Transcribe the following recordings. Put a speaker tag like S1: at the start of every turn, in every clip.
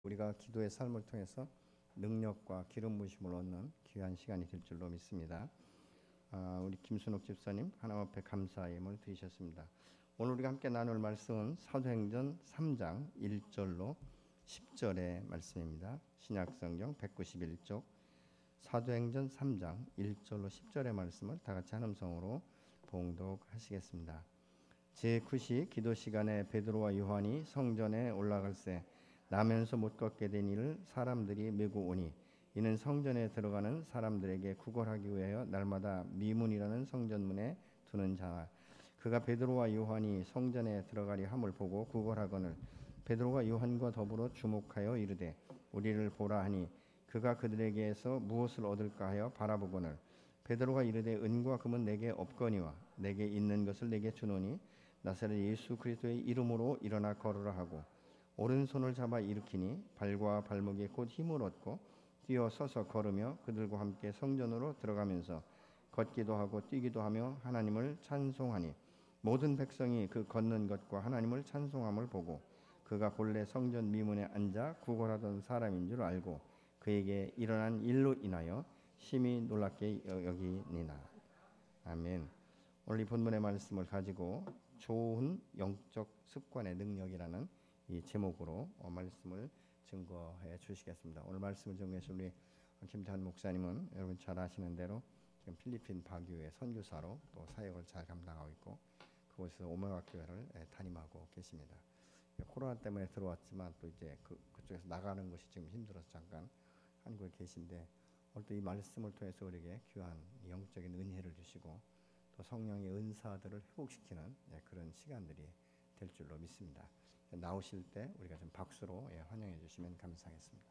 S1: 우리가 기도의 삶을 통해서 능력과 기름 부으심을 얻는 귀한 시간이 될 줄로 믿습니다. 우리 김순옥 집사님 하나님 앞에 감사의 예물을 드리셨습니다. 오늘 우리가 함께 나눌 말씀은 사도행전 3장 1절로 10절의 말씀입니다. 신약성경 191쪽 사도행전 3장 1절로 10절의 말씀을 다 같이 한 음성으로 봉독하시겠습니다. 제9시 기도 시간에 베드로와 요한이 성전에 올라갈새 나면서 못 걷게 된 이를 사람들이 메고 오니 이는 성전에 들어가는 사람들에게 구걸하기 위하여 날마다 미문이라는 성전문에 두는 자라. 그가 베드로와 요한이 성전에 들어가려 함을 보고 구걸하거늘 베드로가 요한과 더불어 주목하여 이르되 우리를 보라 하니 그가 그들에게서 무엇을 얻을까 하여 바라보거늘 베드로가 이르되 은과 금은 내게 없거니와 내게 있는 것을 내게 주노니 나사렛 예수 그리스도의 이름으로 일어나 걸으라 하고 오른손을 잡아 일으키니 발과 발목에 곧 힘을 얻고 뛰어 서서 걸으며 그들과 함께 성전으로 들어가면서 걷기도 하고 뛰기도 하며 하나님을 찬송하니 모든 백성이 그 걷는 것과 하나님을 찬송함을 보고 그가 본래 성전 미문에 앉아 구걸하던 사람인 줄 알고 그에게 일어난 일로 인하여 심히 놀랍게 여기니라. 아멘. 오늘 이 본문의 말씀을 가지고 좋은 영적 습관의 능력이라는 이 제목으로 말씀을 증거해 주시겠습니다. 오늘 말씀을 증거해주신 우리 김태환 목사님은 여러분 잘 아시는 대로 지금 필리핀 바교의 선교사로 또 사역을 잘 감당하고 있고 그곳에서 오메가 교회를 담임하고 계십니다. 코로나 때문에 들어왔지만 또 이제 그쪽에서 나가는 것이 지금 힘들어서 잠깐 한국에 계신데 오늘 또 이 말씀을 통해서 우리에게 귀한 영적인 은혜를 주시고 또 성령의 은사들을 회복시키는 그런 시간들이 될 줄로 믿습니다. 나오실 때 우리가 좀 박수로 환영해 주시면 감사하겠습니다.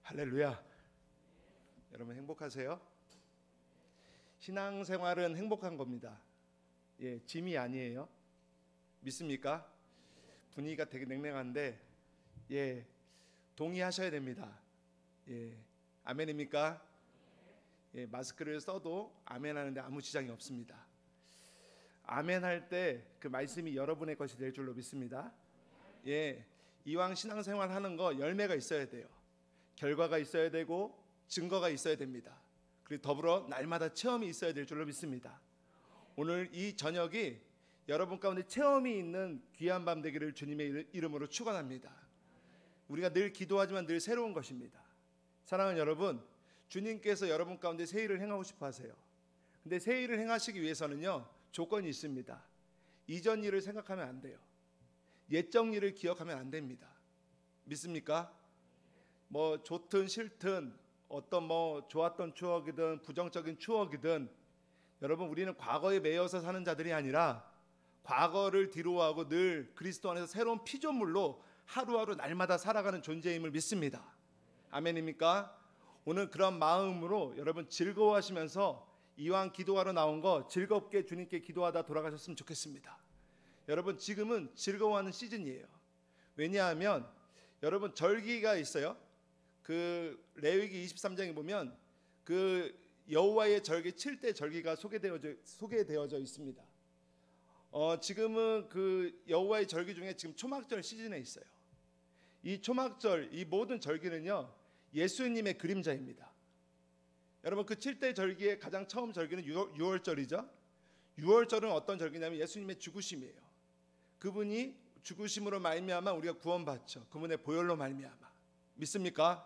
S2: 할렐루야. 여러분 행복하세요? 신앙생활은 행복한 겁니다. 짐이 아니에요. 믿습니까? 분위기가 되게 냉랭한데 동의하셔야 됩니다. 아멘입니까? 마스크를 써도 아멘 하는데 아무 지장이 없습니다. 아멘 할 때 그 말씀이 여러분의 것이 될 줄로 믿습니다. 이왕 신앙생활 하는 거 열매가 있어야 돼요. 결과가 있어야 되고 증거가 있어야 됩니다. 그리고 더불어 날마다 체험이 있어야 될 줄로 믿습니다. 오늘 이 저녁이 여러분 가운데 체험이 있는 귀한 밤 되기를 주님의 이름으로 축원합니다. 우리가 늘 기도하지만 늘 새로운 것입니다. 사랑하는 여러분, 주님께서 여러분 가운데 새 일을 행하고 싶어 하세요. 근데 새 일을 행하시기 위해서는요 조건이 있습니다. 이전 일을 생각하면 안 돼요. 옛적 일을 기억하면 안 됩니다. 믿습니까? 뭐 좋든 싫든 어떤 좋았던 추억이든 부정적인 추억이든 여러분 우리는 과거에 매여서 사는 자들이 아니라 과거를 뒤로하고 늘 그리스도 안에서 새로운 피조물로 하루하루 날마다 살아가는 존재임을 믿습니다. 아멘입니까? 오늘 그런 마음으로 여러분 즐거워하시면서 이왕 기도하러 나온 거 즐겁게 주님께 기도하다 돌아가셨으면 좋겠습니다. 여러분 지금은 즐거워하는 시즌이에요. 왜냐하면 여러분 절기가 있어요. 그 레위기 23장에 보면 그 여호와의 절기 7대 절기가 소개되어져 있습니다. 지금은 그 여호와의 절기 중에 지금 초막절 시즌에 있어요. 이 초막절, 이 모든 절기는요 예수님의 그림자입니다. 여러분 그 7대 절기의 가장 처음 절기는 6월절이죠. 6월절은 어떤 절기냐면 예수님의 죽으심이에요. 그분이 죽으심으로 말미암아 우리가 구원받죠. 그분의 보혈로 말미암아. 믿습니까?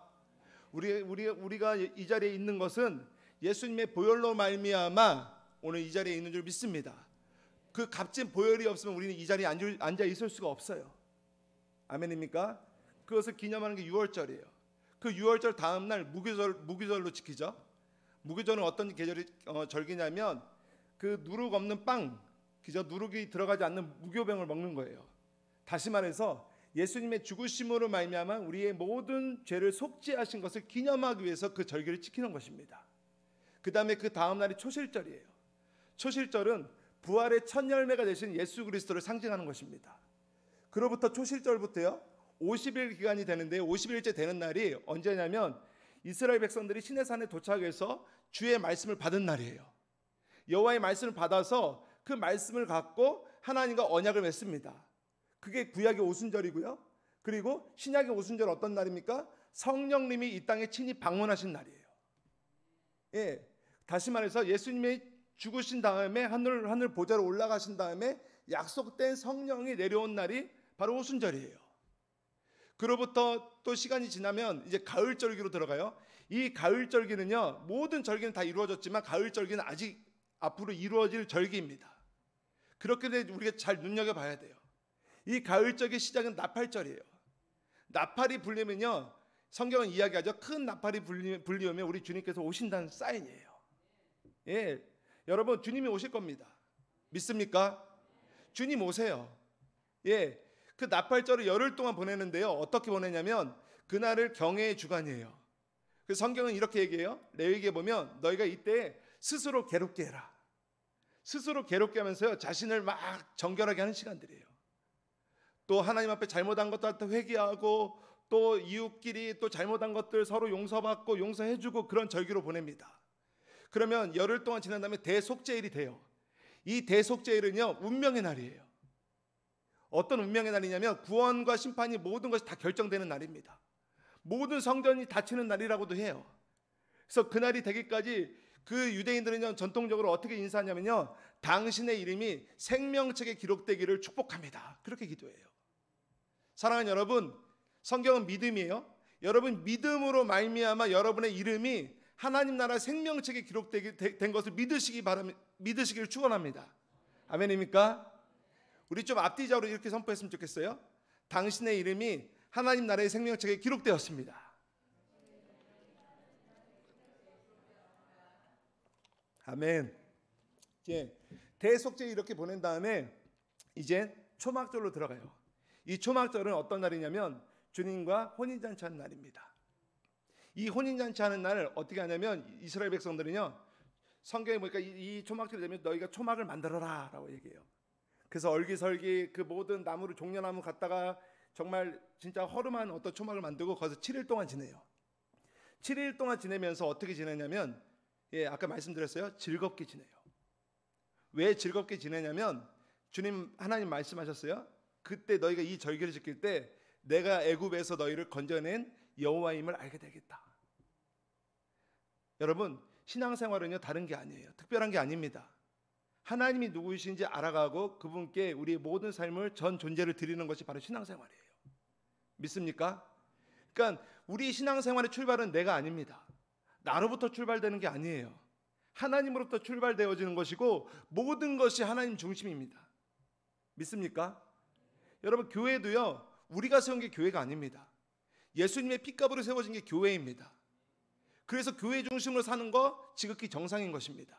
S2: 우리가 이 자리에 있는 것은 예수님의 보혈로 말미암아 오늘 이 자리에 있는 줄 믿습니다. 그 값진 보혈이 없으면 우리는 이 자리에 앉아 있을 수가 없어요. 아멘입니까? 그것을 기념하는 게 6월절이에요. 그 6월절 다음 날 무교절로 지키죠. 무교절은 어떤 절기냐면 그 누룩 없는 빵, 그저 누룩이 들어가지 않는 무교병을 먹는 거예요. 다시 말해서 예수님의 죽으심으로 말미암아 우리의 모든 죄를 속죄하신 것을 기념하기 위해서 그 절기를 지키는 것입니다. 그 다음에 그 다음 날이 초실절이에요. 초실절은 부활의 첫 열매가 되신 예수 그리스도를 상징하는 것입니다. 그로부터 초실절부터요 50일 기간이 되는데 50일째 되는 날이 언제냐면 이스라엘 백성들이 시내산에 도착해서 주의 말씀을 받은 날이에요. 여호와의 말씀을 받아서 그 말씀을 갖고 하나님과 언약을 맺습니다. 그게 구약의 오순절이고요. 그리고 신약의 오순절 어떤 날입니까? 성령님이 이 땅에 친히 방문하신 날이에요. 예, 다시 말해서 예수님이 죽으신 다음에 하늘 보좌로 올라가신 다음에 약속된 성령이 내려온 날이 바로 오순절이에요. 그로부터 또 시간이 지나면 이제 가을 절기로 들어가요. 이 가을 절기는요, 모든 절기는 다 이루어졌지만 가을 절기는 아직 앞으로 이루어질 절기입니다. 그렇게 우리가 잘 눈여겨봐야 돼요. 이 가을 절기 시작은 나팔절이에요. 나팔이 불리면요, 성경은 이야기하죠. 큰 나팔이 불리면 우리 주님께서 오신다는 사인이에요. 예, 여러분 주님이 오실 겁니다. 믿습니까? 주님 오세요. 예, 그 나팔절을 열흘 동안 보내는데요. 어떻게 보내냐면 그날을 경외의 주간이에요. 그 성경은 이렇게 얘기해요. 레위기에 보면 너희가 이때 스스로 괴롭게 해라. 스스로 괴롭게 하면서요, 자신을 막 정결하게 하는 시간들이에요. 또 하나님 앞에 잘못한 것들한테 회개하고 또 이웃끼리 또 잘못한 것들 서로 용서받고 용서해주고 그런 절기로 보냅니다. 그러면 열흘 동안 지난 다음에 대속죄일이 돼요. 이 대속죄일은요, 운명의 날이에요. 어떤 운명의 날이냐면 구원과 심판이 모든 것이 다 결정되는 날입니다. 모든 성전이 닫히는 날이라고도 해요. 그래서 그날이 되기까지 그 유대인들은요, 전통적으로 어떻게 인사하냐면요, 당신의 이름이 생명책에 기록되기를 축복합니다. 그렇게 기도해요. 사랑하는 여러분, 성경은 믿음이에요. 여러분 믿음으로 말미암아 여러분의 이름이 하나님 나라 생명책에 기록된 것을 믿으시기를 축원합니다. 아멘입니까? 우리 좀 앞뒤적으로 이렇게 선포했으면 좋겠어요. 당신의 이름이 하나님 나라의 생명책에 기록되었습니다. 아멘. 이제 대속죄 이렇게 보낸 다음에 이제 초막절로 들어가요. 이 초막절은 어떤 날이냐면 주님과 혼인잔치하는 날입니다. 이 혼인잔치하는 날을 어떻게 하냐면 이스라엘 백성들은요, 성경에 보니까 이 초막절이 되면 너희가 초막을 만들어라 라고 얘기해요. 그래서 얼기설기 그 모든 나무를 종려나무 갖다가 정말 진짜 허름한 어떤 초막을 만들고 거기서 7일 동안 지내요. 7일 동안 지내면서 어떻게 지내냐면, 예, 아까 말씀드렸어요. 즐겁게 지내요. 왜 즐겁게 지내냐면 주님 하나님 말씀하셨어요. 그때 너희가 이 절기를 지킬 때 내가 애굽에서 너희를 건져낸 여호와임을 알게 되겠다. 여러분 신앙생활은요, 다른 게 아니에요. 특별한 게 아닙니다. 하나님이 누구이신지 알아가고 그분께 우리의 모든 삶을 전 존재를 드리는 것이 바로 신앙생활이에요. 믿습니까? 그러니까 우리 신앙생활의 출발은 내가 아닙니다. 나로부터 출발되는 게 아니에요. 하나님으로부터 출발되어지는 것이고 모든 것이 하나님 중심입니다. 믿습니까? 여러분 교회도요, 우리가 세운 게 교회가 아닙니다. 예수님의 피값으로 세워진 게 교회입니다. 그래서 교회 중심으로 사는 거 지극히 정상인 것입니다.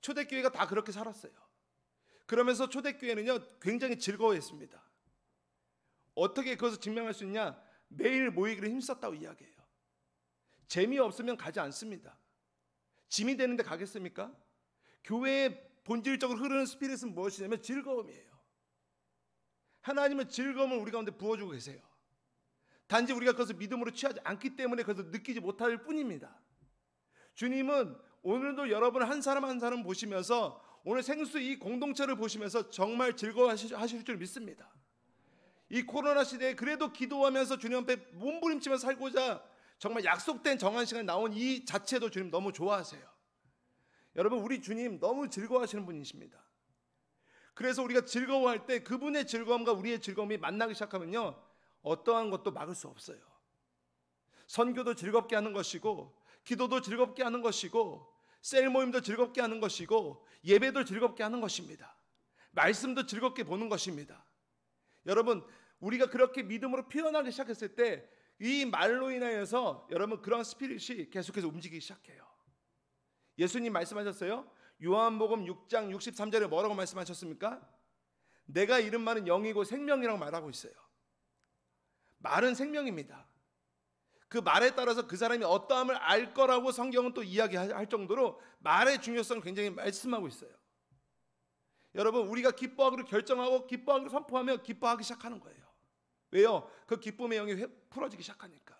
S2: 초대교회가 다 그렇게 살았어요. 그러면서 초대교회는요, 굉장히 즐거워했습니다. 어떻게 그것을 증명할 수 있냐? 매일 모이기를 힘썼다고 이야기해요. 재미없으면 가지 않습니다. 짐이 되는데 가겠습니까? 교회의 본질적으로 흐르는 스피릿은 무엇이냐면 즐거움이에요. 하나님은 즐거움을 우리 가운데 부어주고 계세요. 단지 우리가 그것을 믿음으로 취하지 않기 때문에 그것을 느끼지 못할 뿐입니다. 주님은 오늘도 여러분 한 사람 한 사람 보시면서 오늘 생수 이 공동체를 보시면서 정말 즐거워하실 줄 믿습니다. 이 코로나 시대에 그래도 기도하면서 주님 앞에 몸부림치면서 살고자 정말 약속된 정한 시간에 나온 이 자체도 주님 너무 좋아하세요. 여러분 우리 주님 너무 즐거워하시는 분이십니다. 그래서 우리가 즐거워할 때 그분의 즐거움과 우리의 즐거움이 만나기 시작하면요, 어떠한 것도 막을 수 없어요. 선교도 즐겁게 하는 것이고, 기도도 즐겁게 하는 것이고, 셀 모임도 즐겁게 하는 것이고, 예배도 즐겁게 하는 것입니다. 말씀도 즐겁게 보는 것입니다. 여러분 우리가 그렇게 믿음으로 표현하기 시작했을 때 이 말로 인하여서 여러분 그런 스피릿이 계속해서 움직이기 시작해요. 예수님 말씀하셨어요. 요한복음 6장 63절에 뭐라고 말씀하셨습니까? 내가 이른 말은 영이고 생명이라고 말하고 있어요. 말은 생명입니다. 그 말에 따라서 그 사람이 어떠함을 알 거라고 성경은 또 이야기할 정도로 말의 중요성을 굉장히 말씀하고 있어요. 여러분 우리가 기뻐하기로 결정하고 기뻐하기로 선포하면 기뻐하기 시작하는 거예요. 왜요? 그 기쁨의 영이 풀어지기 시작하니까.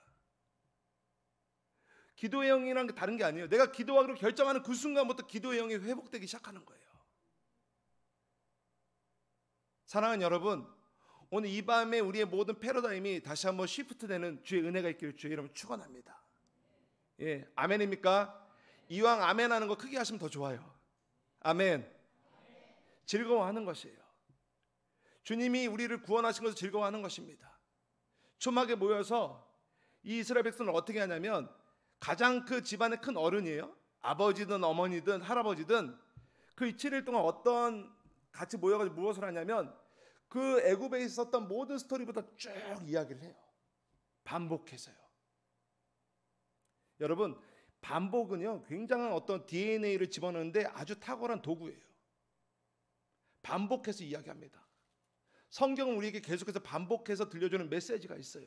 S2: 기도의 영이랑 다른 게 아니에요. 내가 기도하기로 결정하는 그 순간부터 기도의 영이 회복되기 시작하는 거예요. 사랑하는 여러분, 오늘 이 밤에 우리의 모든 패러다임이 다시 한번 시프트되는 주의 은혜가 있기를 주의 이름으로 축원합니다. 예, 아멘입니까? 이왕 아멘하는 거 크게 하시면 더 좋아요. 아멘. 즐거워하는 것이에요. 주님이 우리를 구원하신 것을 즐거워하는 것입니다. 초막에 모여서 이 이스라엘 백성을 어떻게 하냐면 가장 그 집안의 큰 어른이에요. 아버지든 어머니든 할아버지든 그 7일 동안 어떤 같이 모여가지고 무엇을 하냐면 그 애굽에 있었던 모든 스토리부터 쭉 이야기를 해요. 반복해서요. 여러분, 반복은요 굉장한 어떤 DNA를 집어넣는데 아주 탁월한 도구예요. 반복해서 이야기합니다. 성경은 우리에게 계속해서 반복해서 들려주는 메시지가 있어요.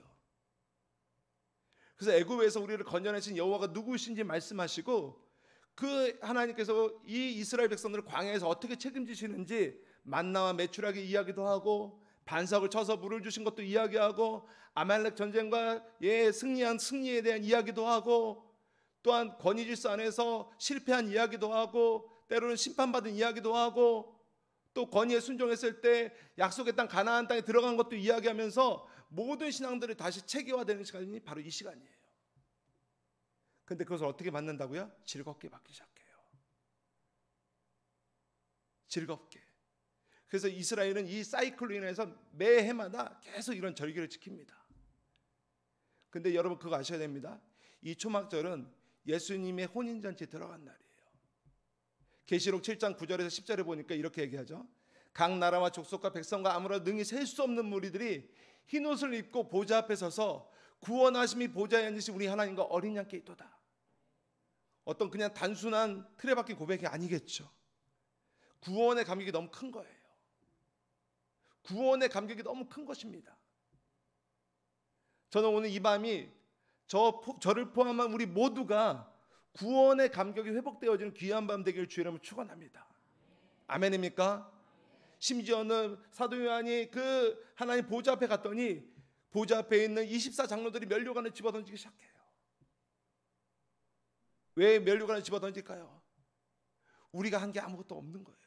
S2: 그래서 애굽에서 우리를 건져내신 여호와가 누구신지 말씀하시고 그 하나님께서 이 이스라엘 백성들을 광야에서 어떻게 책임지시는지 만나와 메추라기 이야기도 하고 반석을 쳐서 물을 주신 것도 이야기하고 아말렉 전쟁과 승리한 승리에 대한 이야기도 하고 또한 권위질서 안에서 실패한 이야기도 하고 때로는 심판받은 이야기도 하고 또 권위에 순종했을 때 약속의 땅 가나안 땅에 들어간 것도 이야기하면서 모든 신앙들이 다시 체계화되는 시간이 바로 이 시간이에요. 근데 그것을 어떻게 받는다고요? 즐겁게 받기 시작해요. 즐겁게. 그래서 이스라엘은 이 사이클로 인해서 매해마다 계속 이런 절기를 지킵니다. 근데 여러분 그거 아셔야 됩니다. 이 초막절은 예수님의 혼인잔치에 들어간 날이에요. 계시록 7장 9절에서 10절에 보니까 이렇게 얘기하죠. 각 나라와 족속과 백성과 아무나 능히 셀 수 없는 무리들이 흰옷을 입고 보좌 앞에 서서 구원하심이 보좌에 앉으신 우리 하나님과 어린 양께 있도다. 어떤 그냥 단순한 틀에 박힌 고백이 아니겠죠. 구원의 감격이 너무 큰 거예요. 구원의 감격이 너무 큰 것입니다. 저는 오늘 이 밤이 저를 포함한 우리 모두가 구원의 감격이 회복되어지는 귀한 밤 되기를 주의 이름으로 축원합니다. 아멘입니까? 심지어는 사도 요한이 그 하나님 보좌 앞에 갔더니 보좌 앞에 있는 24장로들이 면류관을 집어던지기 시작해요. 왜 면류관을 집어던질까요? 우리가 한 게 아무것도 없는 거예요.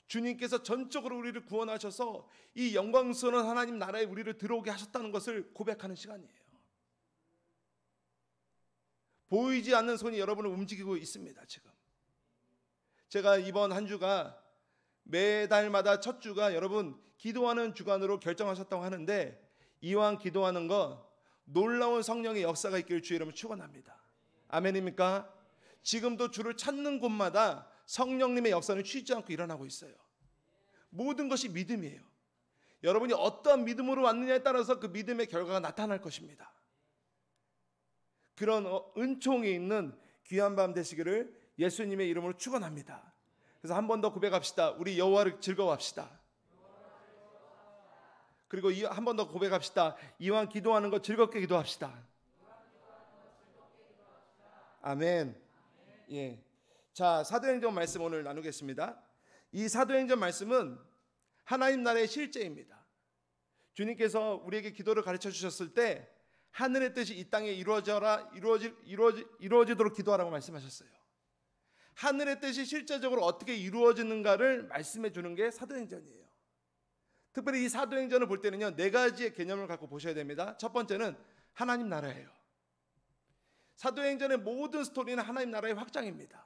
S2: 주님께서 전적으로 우리를 구원하셔서 이 영광스러운 하나님 나라에 우리를 들어오게 하셨다는 것을 고백하는 시간이에요. 보이지 않는 손이 여러분을 움직이고 있습니다. 지금 제가 이번 한 주가 매달마다 첫 주가 여러분 기도하는 주간으로 결정하셨다고 하는데 이왕 기도하는 거 놀라운 성령의 역사가 있기를 주의 이름으로 축원합니다. 아멘입니까? 지금도 주를 찾는 곳마다 성령님의 역사는 쉬지 않고 일어나고 있어요. 모든 것이 믿음이에요. 여러분이 어떠한 믿음으로 왔느냐에 따라서 그 믿음의 결과가 나타날 것입니다. 그런 은총이 있는 귀한 밤 되시기를 예수님의 이름으로 축원합니다. 그래서 한 번 더 고백합시다. 우리 여호와를 즐거워합시다. 그리고 한 번 더 고백합시다. 이왕 기도하는 거 즐겁게 기도합시다. 아멘. 예. 자, 사도행전 말씀 오늘 나누겠습니다. 이 사도행전 말씀은 하나님 나라의 실제입니다. 주님께서 우리에게 기도를 가르쳐 주셨을 때 하늘의 뜻이 이 땅에 이루어지도록 기도하라고 말씀하셨어요. 하늘의 뜻이 실제적으로 어떻게 이루어지는가를 말씀해 주는 게 사도행전이에요. 특별히 이 사도행전을 볼 때는요, 네 가지의 개념을 갖고 보셔야 됩니다. 첫 번째는 하나님 나라예요. 사도행전의 모든 스토리는 하나님 나라의 확장입니다.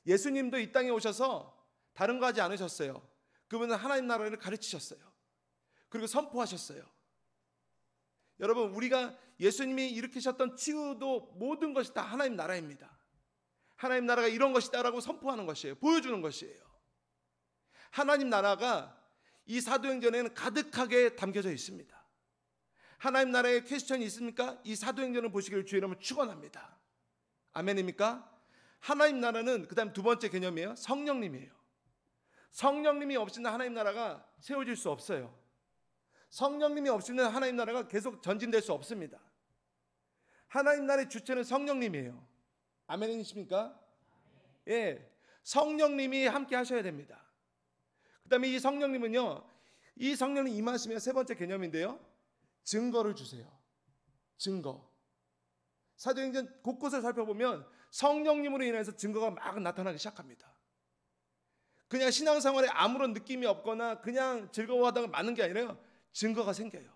S2: 예수님도 이 땅에 오셔서 다른 거 하지 않으셨어요. 그분은 하나님 나라를 가르치셨어요. 그리고 선포하셨어요. 여러분, 우리가 예수님이 일으키셨던 치유도 모든 것이 다 하나님 나라입니다. 하나님 나라가 이런 것이다라고 선포하는 것이에요. 보여주는 것이에요. 하나님 나라가 이 사도행전에는 가득하게 담겨져 있습니다. 하나님 나라에 퀘스천이 있습니까? 이 사도행전을 보시기를 주의 이름으로 축원합니다. 아멘입니까? 하나님 나라는 그 다음 두 번째 개념이에요. 성령님이에요. 성령님이 없이는 하나님 나라가 세워질 수 없어요. 성령님이 없이는 하나님 나라가 계속 전진될 수 없습니다. 하나님 나라의 주체는 성령님이에요. 아멘이십니까? 예, 성령님이 함께 하셔야 됩니다. 그 다음에 이 성령님은요, 이 성령님 임하시면 세 번째 개념인데요, 증거를 주세요. 증거. 사도행전 곳곳을 살펴보면 성령님으로 인해서 증거가 막 나타나기 시작합니다. 그냥 신앙생활에 아무런 느낌이 없거나 그냥 즐거워하다가 마는 게 아니라 증거가 생겨요.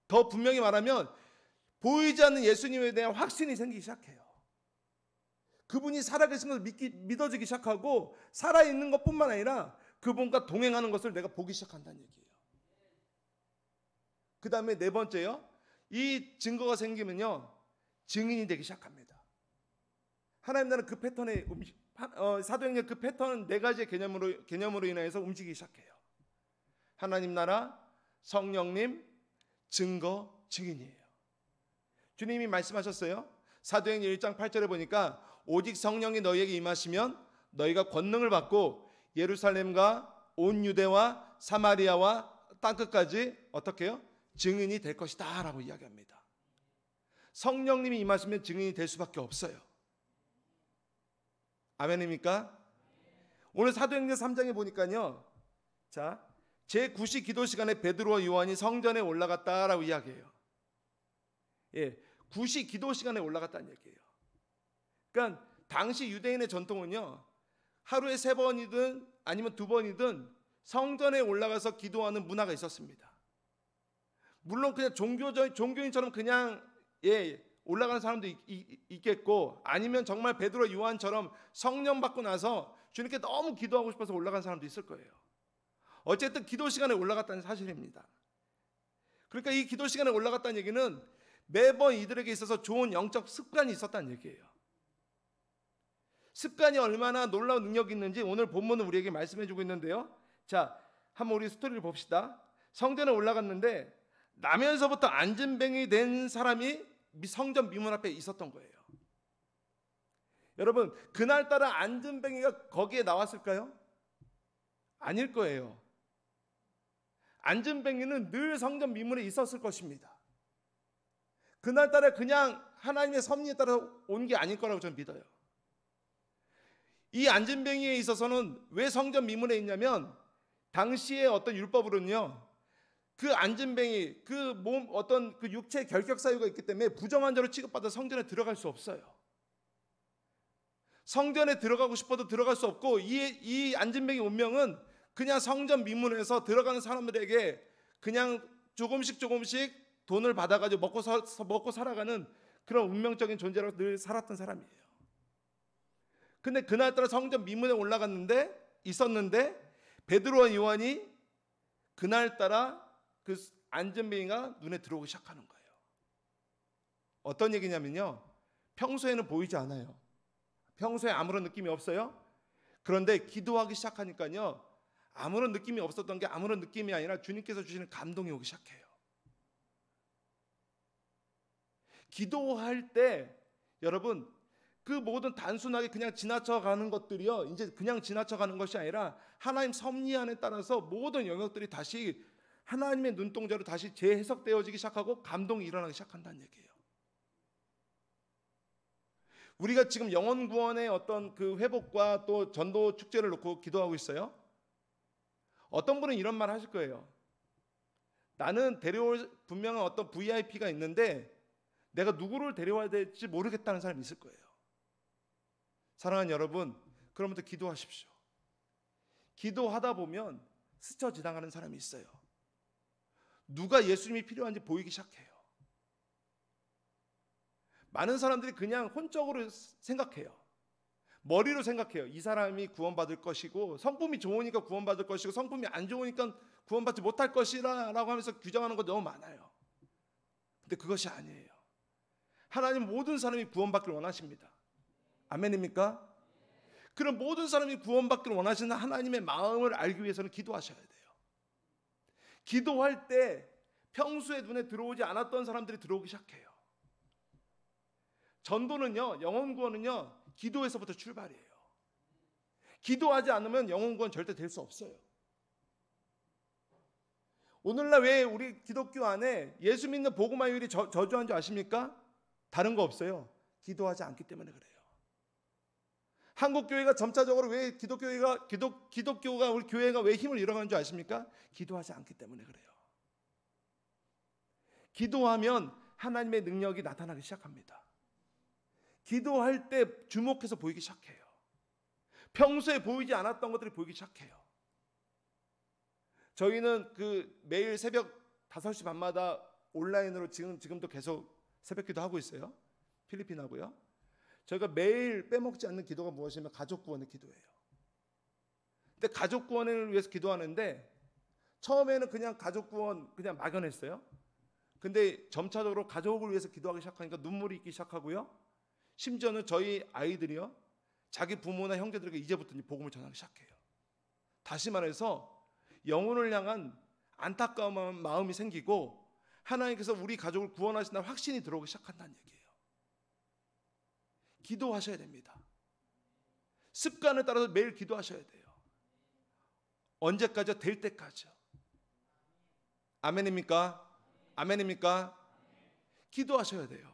S2: 더 분명히 말하면 보이지 않는 예수님에 대한 확신이 생기기 시작해요. 그분이 살아계신 것을 믿어지기 시작하고 살아있는 것뿐만 아니라 그분과 동행하는 것을 내가 보기 시작한다는 얘기예요. 그 다음에 네 번째요. 이 증거가 생기면요, 증인이 되기 시작합니다. 하나님 나라는 그 패턴의 사도행전 그 패턴 네 가지의 개념으로 인해서 움직이기 시작해요. 하나님 나라, 성령님, 증거, 증인이에요. 주님이 말씀하셨어요. 사도행전 1장 8절에 보니까 오직 성령이 너희에게 임하시면 너희가 권능을 받고 예루살렘과 온 유대와 사마리아와 땅끝까지 어떻게 해요? 증인이 될 것이다 라고 이야기합니다. 성령님이 임하시면 증인이 될 수밖에 없어요. 아멘입니까? 오늘 사도행전 3장에 보니까요, 자, 제9시 기도 시간에 베드로와 요한이 성전에 올라갔다라고 이야기해요. 예, 9시 기도 시간에 올라갔다는 얘기예요. 그러니까 당시 유대인의 전통은요, 하루에 3번이든 아니면 2번이든 성전에 올라가서 기도하는 문화가 있었습니다. 물론 그냥 종교인처럼 그냥 올라가는 사람도 있겠고, 아니면 정말 베드로 요한처럼 성령 받고 나서 주님께 너무 기도하고 싶어서 올라간 사람도 있을 거예요. 어쨌든 기도 시간에 올라갔다는 사실입니다. 그러니까 이 기도 시간에 올라갔다는 얘기는 매번 이들에게 있어서 좋은 영적 습관이 있었다는 얘기예요. 습관이 얼마나 놀라운 능력이 있는지 오늘 본문은 우리에게 말씀해주고 있는데요. 자, 한번 우리 스토리를 봅시다. 성전에 올라갔는데 나면서부터 안진뱅이 된 사람이 성전 미문 앞에 있었던 거예요. 여러분, 그날따라 안진뱅이가 거기에 나왔을까요? 아닐 거예요. 안진뱅이는 늘 성전 미문에 있었을 것입니다. 그날따라 그냥 하나님의 섭리에 따라 온 게 아닐 거라고 저는 믿어요. 이 안진뱅이에 있어서는 왜 성전 미문에 있냐면, 당시의 어떤 율법으로는요, 그 안진뱅이, 그 몸, 어떤 그 육체 결격 사유가 있기 때문에 부정한 자로 취급받아 성전에 들어갈 수 없어요. 성전에 들어가고 싶어도 들어갈 수 없고, 이 안진뱅이 운명은 그냥 성전 미문에서 들어가는 사람들에게 그냥 조금씩 돈을 받아가지고 먹고 살아가는 그런 운명적인 존재로 늘 살았던 사람이에요. 근데 그날따라 성전 미문에 있었는데 베드로와 요한이 그날따라 그 안진뱅이가 눈에 들어오기 시작하는 거예요. 어떤 얘기냐면요, 평소에는 보이지 않아요. 평소에 아무런 느낌이 없어요. 그런데 기도하기 시작하니까요, 아무런 느낌이 없었던 게 아무런 느낌이 아니라 주님께서 주시는 감동이 오기 시작해요. 기도할 때 여러분, 그 모든 단순하게 그냥 지나쳐가는 것들이요, 이제 그냥 지나쳐가는 것이 아니라 하나님 섭리 안에 따라서 모든 영역들이 다시 하나님의 눈동자로 다시 재해석되어지기 시작하고 감동이 일어나기 시작한다는 얘기예요. 우리가 지금 영혼 구원의 어떤 그 회복과 또 전도 축제를 놓고 기도하고 있어요. 어떤 분은 이런 말 하실 거예요. 나는 데려올 분명한 어떤 VIP가 있는데 내가 누구를 데려와야 될지 모르겠다는 사람이 있을 거예요. 사랑하는 여러분, 그러면서 기도하십시오. 기도하다 보면 스쳐 지나가는 사람이 있어요. 누가 예수님이 필요한지 보이기 시작해요. 많은 사람들이 그냥 혼적으로 생각해요. 머리로 생각해요. 이 사람이 구원받을 것이고, 성품이 좋으니까 구원받을 것이고, 성품이 안 좋으니까 구원받지 못할 것이라고 하면서 규정하는 거 너무 많아요. 근데 그것이 아니에요. 하나님 모든 사람이 구원받기를 원하십니다. 아멘입니까? 그런 모든 사람이 구원받기를 원하시는 하나님의 마음을 알기 위해서는 기도하셔야 돼요. 기도할 때 평소에 눈에 들어오지 않았던 사람들이 들어오기 시작해요. 전도는요, 영혼 구원은요, 기도에서부터 출발이에요. 기도하지 않으면 영혼 구원 절대 될 수 없어요. 오늘날 왜 우리 기독교 안에 예수 믿는 복음화율이 저조한 줄 아십니까? 다른 거 없어요. 기도하지 않기 때문에 그래요. 한국 교회가 점차적으로 왜 기독교가 우리 교회가 왜 힘을 잃어가는 줄 아십니까? 기도하지 않기 때문에 그래요. 기도하면 하나님의 능력이 나타나기 시작합니다. 기도할 때 주목해서 보이기 시작해요. 평소에 보이지 않았던 것들이 보이기 시작해요. 저희는 매일 새벽 5시 반마다 온라인으로 지금도 계속 새벽기도 하고 있어요. 필리핀하고요. 저희가 매일 빼먹지 않는 기도가 무엇이냐면 가족 구원의 기도예요. 근데 가족 구원을 위해서 기도하는데 처음에는 그냥 가족 구원 그냥 막연했어요. 근데 점차적으로 가족을 위해서 기도하기 시작하니까 눈물이 있기 시작하고요. 심지어는 저희 아이들이요, 자기 부모나 형제들에게 이제부터 복음을 전하기 시작해요. 다시 말해서 영혼을 향한 안타까운 마음이 생기고 하나님께서 우리 가족을 구원하신다는 확신이 들어오기 시작한다는 얘기예요. 기도하셔야 됩니다. 습관을 따라서 매일 기도하셔야 돼요. 언제까지요? 될 때까지요. 아멘입니까? 아멘입니까? 기도하셔야 돼요.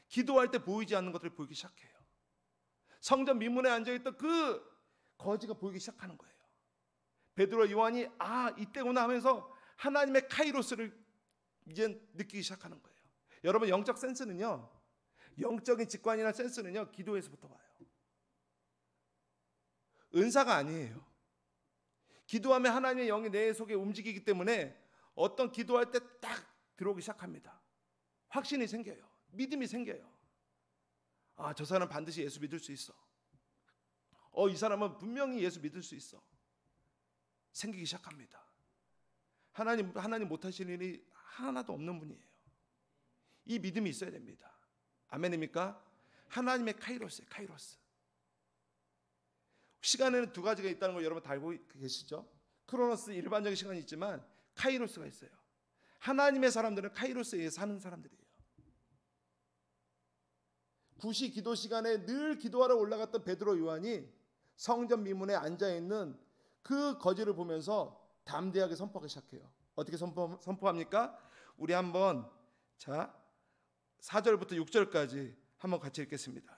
S2: 기도할 때 보이지 않는 것들이 보이기 시작해요. 성전 미문에 앉아있던 그 거지가 보이기 시작하는 거예요. 베드로와 요한이 이때구나 하면서 하나님의 카이로스를 이제 느끼기 시작하는 거예요. 여러분, 영적 센스는요, 영적인 직관이나 센스는요, 기도에서부터 와요. 은사가 아니에요. 기도하면 하나님의 영이 내 속에 움직이기 때문에 어떤 기도할 때 딱 들어오기 시작합니다. 확신이 생겨요. 믿음이 생겨요. 저 사람 반드시 예수 믿을 수 있어. 이 사람은 분명히 예수 믿을 수 있어. 생기기 시작합니다. 하나님 못하실 일이 하나도 없는 분이에요. 이 믿음이 있어야 됩니다. 아멘입니까? 하나님의 카이로스예요. 카이로스. 시간에는 두 가지가 있다는 걸 여러분 다 알고 계시죠? 크로노스, 일반적인 시간이 있지만 카이로스가 있어요. 하나님의 사람들은 카이로스에 사는 사람들이에요. 9시 기도 시간에 늘 기도하러 올라갔던 베드로, 요한이 성전 미문에 앉아있는 그 거지를 보면서 담대하게 선포하기 시작해요. 어떻게 선포합니까? 우리 한번 4절부터 6절까지 한번 같이 읽겠습니다.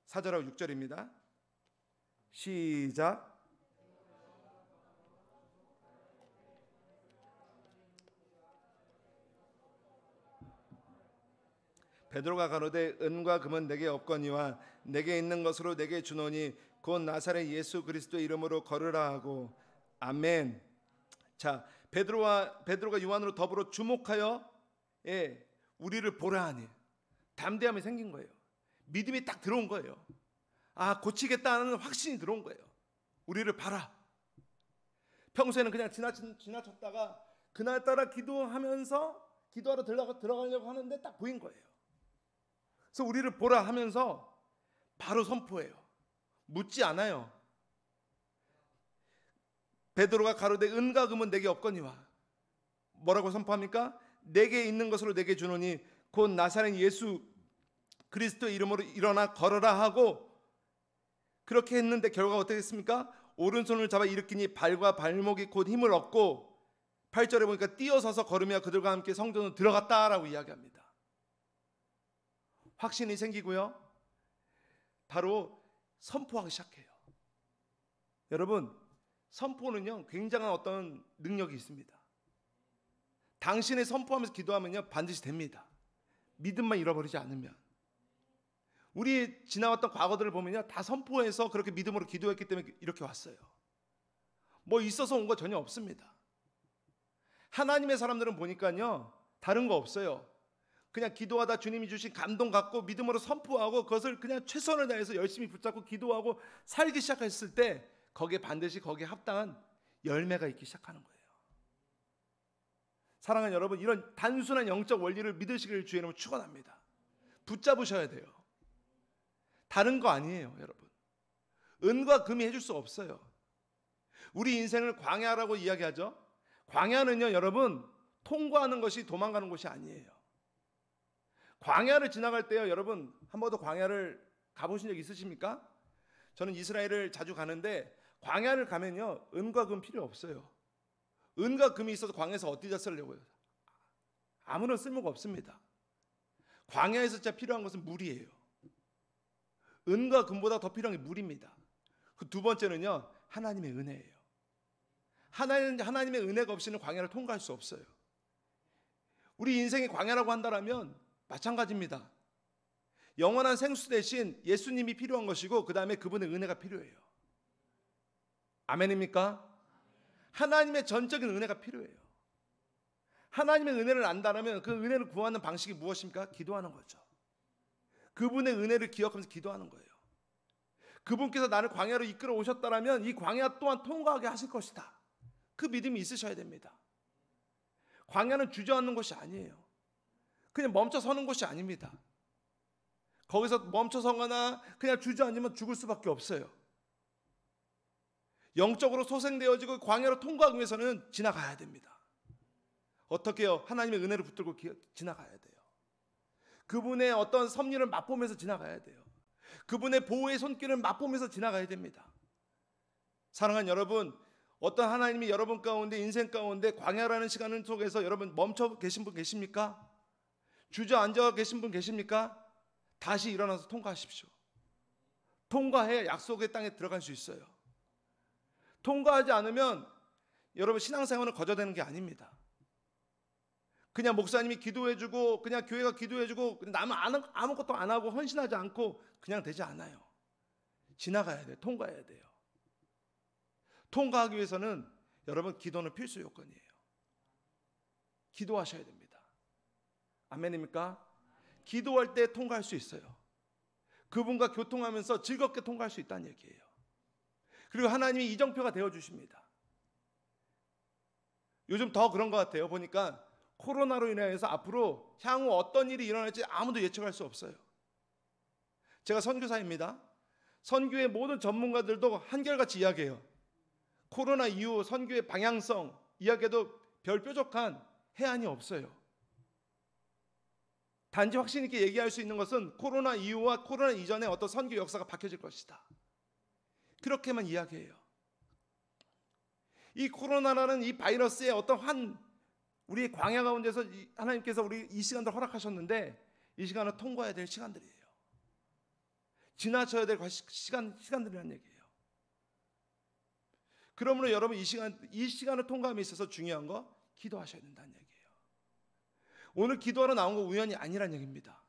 S2: 4절하고 6절입니다. 시작. 베드로가 가로되 은과 금은 내게 없거니와 내게 있는 것으로 내게 주노니 곧 나사렛 예수 그리스도의 이름으로 걸으라 하고. 아멘. 자, 베드로가 요한으로 더불어 주목하여 우리를 보라 하니 담대함이 생긴 거예요. 믿음이 딱 들어온 거예요. 고치겠다는 확신이 들어온 거예요. 우리를 봐라. 평소에는 그냥 지나쳤다가 그날따라 기도하러 들어가려고 하는데 딱 보인 거예요. 그래서 우리를 보라 하면서 바로 선포해요. 묻지 않아요. 베드로가 가로되 은과 금은 내게 없거니와. 뭐라고 선포합니까? 내게 있는 것으로 내게 주노니 곧 나사렛 예수 그리스도의 이름으로 일어나 걸어라 하고. 그렇게 했는데 결과가 어떻게 됐습니까? 오른손을 잡아 일으키니 발과 발목이 곧 힘을 얻고 8절에 보니까 뛰어서서 걸으며 그들과 함께 성전으로 들어갔다라고 이야기합니다. 확신이 생기고요. 바로 선포하기 시작해요. 여러분, 선포는요, 굉장한 어떤 능력이 있습니다. 당신의 선포하면서 기도하면요, 반드시 됩니다. 믿음만 잃어버리지 않으면. 우리 지나왔던 과거들을 보면요, 다 선포해서 그렇게 믿음으로 기도했기 때문에 이렇게 왔어요. 뭐 있어서 온 거 전혀 없습니다. 하나님의 사람들은 보니까요, 다른 거 없어요. 그냥 기도하다 주님이 주신 감동 갖고 믿음으로 선포하고 그것을 그냥 최선을 다해서 열심히 붙잡고 기도하고 살기 시작했을 때 거기에 반드시 거기에 합당한 열매가 있기 시작하는 거예요. 사랑하는 여러분, 이런 단순한 영적 원리를 믿으시기를 주의 이름으로 축원합니다. 붙잡으셔야 돼요. 다른 거 아니에요, 여러분. 은과 금이 해줄 수 없어요. 우리 인생을 광야라고 이야기하죠. 광야는요, 여러분, 통과하는 것이 도망가는 곳이 아니에요. 광야를 지나갈 때요, 여러분, 한 번도 광야를 가보신 적 있으십니까? 저는 이스라엘을 자주 가는데 광야를 가면요, 은과 금 필요 없어요. 은과 금이 있어서 광야에서 어디다 쓰려고요? 아무런 쓸모가 없습니다. 광야에서 진짜 필요한 것은 물이에요. 은과 금보다 더 필요한 게 물입니다. 그 두 번째는요, 하나님의 은혜예요. 하나님의 은혜가 없이는 광야를 통과할 수 없어요. 우리 인생이 광야라고 한다면 마찬가지입니다. 영원한 생수 대신 예수님이 필요한 것이고 그 다음에 그분의 은혜가 필요해요. 아멘입니까? 하나님의 전적인 은혜가 필요해요. 하나님의 은혜를 안다면 그 은혜를 구하는 방식이 무엇입니까? 기도하는 거죠. 그분의 은혜를 기억하면서 기도하는 거예요. 그분께서 나를 광야로 이끌어 오셨다면 이 광야 또한 통과하게 하실 것이다. 그 믿음이 있으셔야 됩니다. 광야는 주저앉는 곳이 아니에요. 그냥 멈춰 서는 곳이 아닙니다. 거기서 멈춰 서거나 그냥 주저앉으면 죽을 수밖에 없어요. 영적으로 소생되어지고 광야로 통과하기 위해서는 지나가야 됩니다. 어떻게 해요? 하나님의 은혜를 붙들고 지나가야 돼요. 그분의 어떤 섭리를 맛보면서 지나가야 돼요. 그분의 보호의 손길을 맛보면서 지나가야 됩니다. 사랑하는 여러분, 어떤 하나님이 여러분 가운데 인생 가운데 광야라는 시간 속에서 여러분 멈춰 계신 분 계십니까? 주저앉아 계신 분 계십니까? 다시 일어나서 통과하십시오. 통과해야 약속의 땅에 들어갈 수 있어요. 통과하지 않으면 여러분 신앙생활은 거저되는 게 아닙니다. 그냥 목사님이 기도해주고 그냥 교회가 기도해주고 남은 아무것도 안 하고 헌신하지 않고 그냥 되지 않아요. 지나가야 돼요. 통과해야 돼요. 통과하기 위해서는 여러분 기도는 필수 요건이에요. 기도하셔야 됩니다. 아멘입니까? 기도할 때 통과할 수 있어요. 그분과 교통하면서 즐겁게 통과할 수 있다는 얘기예요. 그리고 하나님이 이정표가 되어주십니다. 요즘 더 그런 것 같아요. 보니까 코로나로 인해서 앞으로 향후 어떤 일이 일어날지 아무도 예측할 수 없어요. 제가 선교사입니다. 선교의 모든 전문가들도 한결같이 이야기해요. 코로나 이후 선교의 방향성 이야기해도 별 뾰족한 해안이 없어요. 단지 확신 있게 얘기할 수 있는 것은 코로나 이후와 코로나 이전에 어떤 선교 역사가 바뀌어질 것이다. 그렇게만 이야기해요. 이 코로나라는 이 바이러스의 어떤 우리의 광야 가운데서 하나님께서 우리 이 시간들 허락하셨는데 이 시간을 통과해야 될 시간들이에요. 지나쳐야 될 시간들이라는 얘기예요. 그러므로 여러분 이 시간을 통과함에 있어서 중요한 거 기도하셔야 된다는 얘기예요. 오늘 기도하러 나온 거 우연이 아니란 얘기입니다.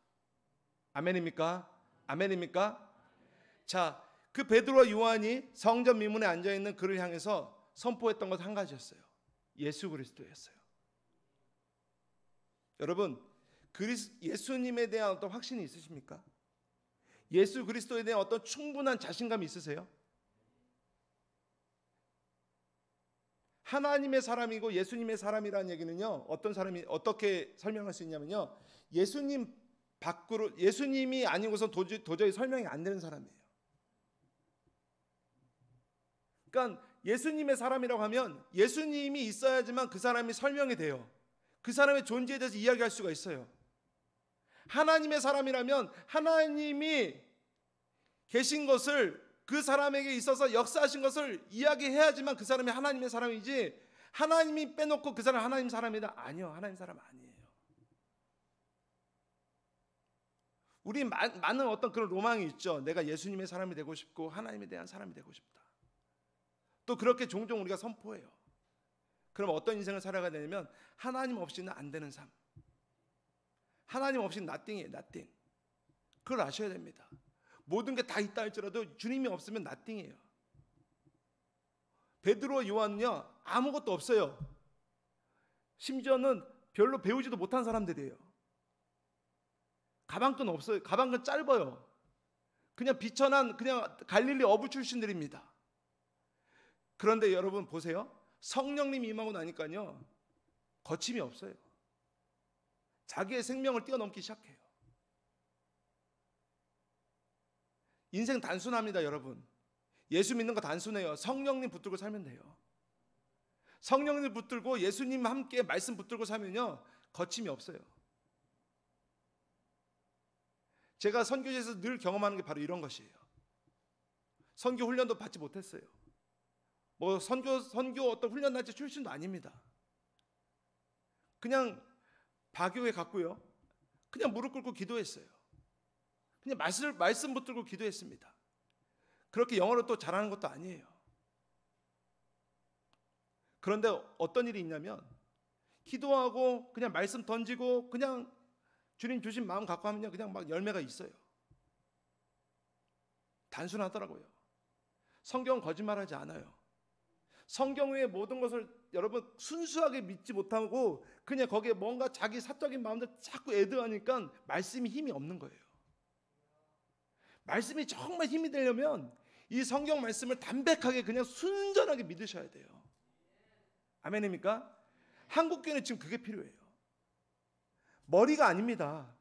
S2: 아멘입니까? 아멘입니까? 자, 그 베드로와 요한이 성전 미문에 앉아있는 그를 향해서 선포했던 것 한 가지였어요. 예수 그리스도였어요. 여러분, 예수님에 대한 어떤 확신이 있으십니까? 예수 그리스도에 대한 어떤 충분한 자신감이 있으세요? 하나님의 사람이고 예수님의 사람이라는 얘기는요, 어떤 사람이 어떻게 설명할 수 있냐면요, 예수님이 아니고선 도저히 설명이 안 되는 사람이에요. 그러니까 예수님의 사람이라고 하면 예수님이 있어야지만 그 사람이 설명이 돼요. 그 사람의 존재에 대해서 이야기할 수가 있어요. 하나님의 사람이라면 하나님이 계신 것을, 그 사람에게 있어서 역사하신 것을 이야기해야지만 그 사람이 하나님의 사람이지, 하나님이 빼놓고 그 사람 하나님 사람이다, 아니요, 하나님 사람 아니에요. 우리 많은 어떤 그런 로망이 있죠. 내가 예수님의 사람이 되고 싶고 하나님에 대한 사람이 되고 싶다. 또 그렇게 종종 우리가 선포해요. 그럼 어떤 인생을 살아가야 되냐면 하나님 없이는 안 되는 삶. 하나님 없이는 nothing이에요. nothing. 그걸 아셔야 됩니다. 모든 게 다 있다 할지라도 주님이 없으면 nothing이에요. 베드로와 요한은요, 아무것도 없어요. 심지어는 별로 배우지도 못한 사람들이에요. 가방끈 없어요. 가방끈 짧아요. 그냥 비천한 그냥 갈릴리 어부 출신들입니다. 그런데 여러분 보세요. 성령님이 임하고 나니까요, 거침이 없어요. 자기의 생명을 뛰어넘기 시작해요. 인생 단순합니다, 여러분. 예수 믿는 거 단순해요. 성령님 붙들고 살면 돼요. 성령님 붙들고 예수님 함께 말씀 붙들고 살면요, 거침이 없어요. 제가 선교지에서 늘 경험하는 게 바로 이런 것이에요. 선교 훈련도 받지 못했어요. 뭐 선교 어떤 훈련 단체 출신도 아닙니다. 그냥 바교회 갔고요. 그냥 무릎 꿇고 기도했어요. 그냥 말씀 붙들고 기도했습니다. 그렇게 영어를 또 잘하는 것도 아니에요. 그런데 어떤 일이 있냐면 기도하고 그냥 말씀 던지고 그냥 주님 주신 마음 갖고 하면요 그냥 막 열매가 있어요. 단순하더라고요. 성경은 거짓말하지 않아요. 성경 외의 모든 것을 여러분 순수하게 믿지 못하고 그냥 거기에 뭔가 자기 사적인 마음들 자꾸 애드하니까 말씀이 힘이 없는 거예요. 말씀이 정말 힘이 되려면 이 성경 말씀을 담백하게 그냥 순전하게 믿으셔야 돼요. 아멘입니까? 한국교회는 지금 그게 필요해요. 머리가 아닙니다.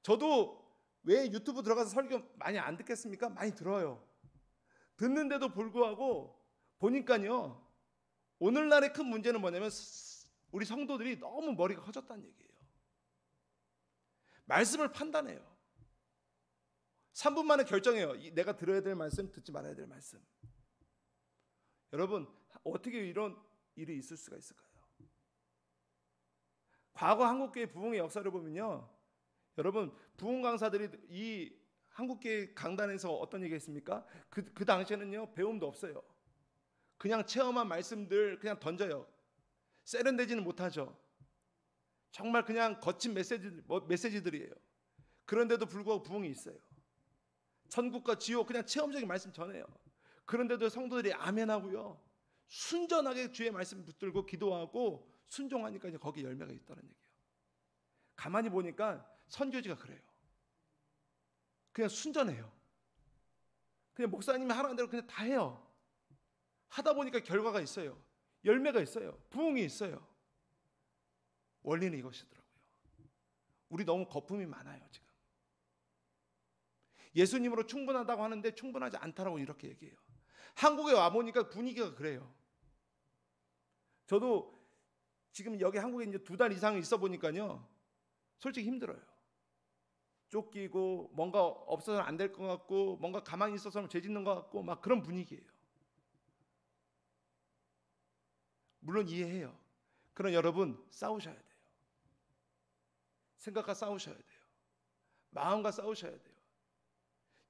S2: 저도 왜 유튜브 들어가서 설교 많이 안 듣겠습니까? 많이 들어요. 듣는데도 불구하고 보니까요, 오늘날의 큰 문제는 뭐냐면 우리 성도들이 너무 머리가 커졌다는 얘기예요. 말씀을 판단해요. 3분 만에 결정해요. 내가 들어야 될 말씀, 듣지 말아야 될 말씀. 여러분, 어떻게 이런 일이 있을 수가 있을까요? 과거 한국교회 부흥의 역사를 보면요, 여러분 부흥 강사들이 이 한국교회 강단에서 어떤 얘기했습니까? 그 당시에는요 배움도 없어요. 그냥 체험한 말씀들 그냥 던져요. 세련되지는 못하죠. 정말 그냥 거친 메시지들이에요. 그런데도 불구하고 부흥이 있어요. 천국과 지옥 그냥 체험적인 말씀 전해요. 그런데도 성도들이 아멘하고요, 순전하게 주의 말씀 붙들고 기도하고 순종하니까 이제 거기에 열매가 있다는 얘기예요. 가만히 보니까 선교지가 그래요. 그냥 순전해요. 그냥 목사님이 하라는 대로 그냥 다 해요. 하다 보니까 결과가 있어요. 열매가 있어요. 부흥이 있어요. 원리는 이것이더라고요. 우리 너무 거품이 많아요 지금. 예수님으로 충분하다고 하는데 충분하지 않다라고 이렇게 얘기해요. 한국에 와보니까 분위기가 그래요. 저도 지금 여기 한국에 이제 2달 이상 있어 보니까요, 솔직히 힘들어요. 쫓기고 뭔가 없어서는 안 될 것 같고 뭔가 가만히 있어서는 죄 짓는 것 같고 막 그런 분위기예요. 물론 이해해요. 그러나 여러분 싸우셔야 돼요. 생각과 싸우셔야 돼요. 마음과 싸우셔야 돼요.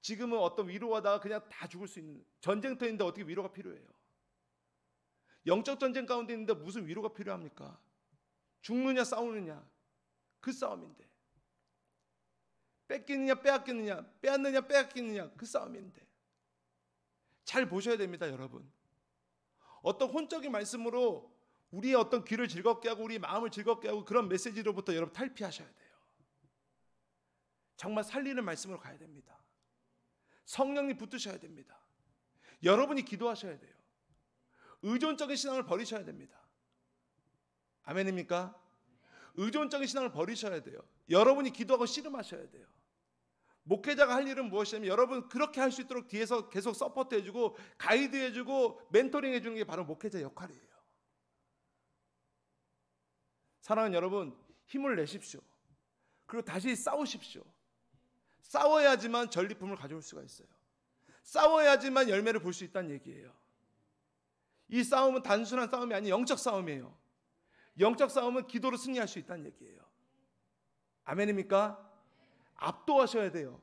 S2: 지금은 어떤 위로하다가 그냥 다 죽을 수 있는 전쟁터인데 어떻게 위로가 필요해요? 영적 전쟁 가운데 있는데 무슨 위로가 필요합니까? 죽느냐 싸우느냐 그 싸움인데, 뺏기느냐 빼앗기느냐, 빼앗느냐 빼앗기느냐 그 싸움인데, 잘 보셔야 됩니다 여러분. 어떤 혼적인 말씀으로 우리의 어떤 귀를 즐겁게 하고 우리 마음을 즐겁게 하고 그런 메시지로부터 여러분 탈피하셔야 돼요. 정말 살리는 말씀으로 가야 됩니다. 성령님 붙드셔야 됩니다. 여러분이 기도하셔야 돼요. 의존적인 신앙을 버리셔야 됩니다. 아멘입니까? 의존적인 신앙을 버리셔야 돼요. 여러분이 기도하고 씨름하셔야 돼요. 목회자가 할 일은 무엇이냐면 여러분 그렇게 할 수 있도록 뒤에서 계속 서포트 해주고 가이드 해주고 멘토링 해주는 게 바로 목회자 역할이에요. 사랑하는 여러분, 힘을 내십시오. 그리고 다시 싸우십시오. 싸워야지만 전리품을 가져올 수가 있어요. 싸워야지만 열매를 볼 수 있다는 얘기예요. 이 싸움은 단순한 싸움이 아닌 영적 싸움이에요. 영적 싸움은 기도로 승리할 수 있다는 얘기예요. 아멘입니까? 압도하셔야 돼요.